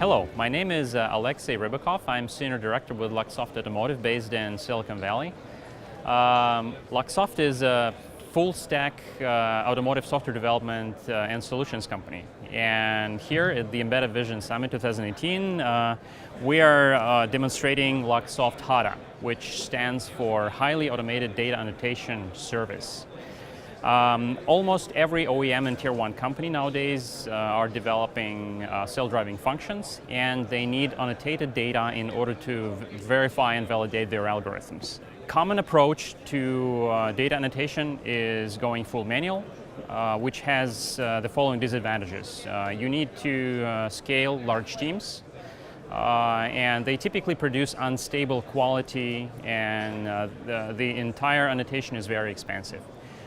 Hello, my name is Alexey Rybakov. I'm Senior Director with Luxoft Automotive based in Silicon Valley. Luxoft is a full-stack automotive software development and solutions company. And here at the Embedded Vision Summit 2018, we are demonstrating Luxoft HADA, which stands for Highly Automated Data Annotation Service. Almost every OEM and Tier 1 company nowadays are developing self-driving functions, and they need annotated data in order to verify and validate their algorithms. Common approach to data annotation is going full manual, which has the following disadvantages. You need to scale large teams, and they typically produce unstable quality, and the entire annotation is very expensive.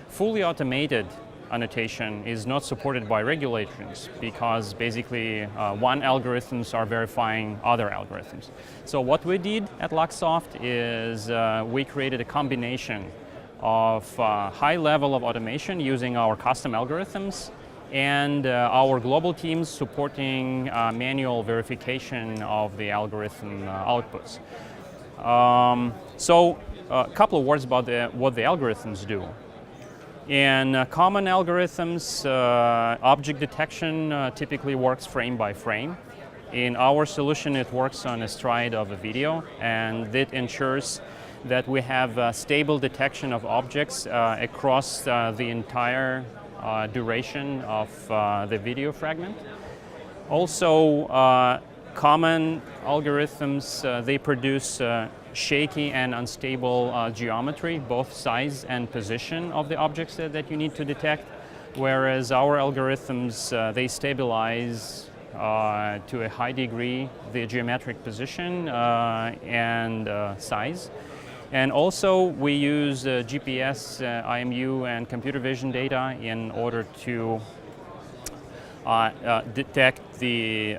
Fully automated annotation is not supported by regulations because basically one algorithms are verifying other algorithms. So what we did at Luxoft is we created a combination of high level of automation using our custom algorithms and our global teams supporting manual verification of the algorithm outputs. So a couple of words about what the algorithms do. In common algorithms, object detection typically works frame by frame. In our solution, it works on a stride of a video, and it ensures that we have stable detection of objects across the entire duration of the video fragment. Also, common algorithms, they produce shaky and unstable geometry, both size and position of the objects that you need to detect, whereas our algorithms, they stabilize to a high degree the geometric position and size. And also we use GPS, IMU, and computer vision data in order to detect the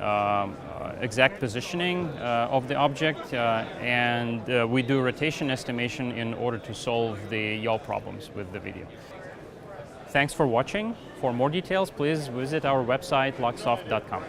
exact positioning of the object, and we do rotation estimation in order to solve the yaw problems with the video. Thanks for watching. For more details, please visit our website luxoft.com.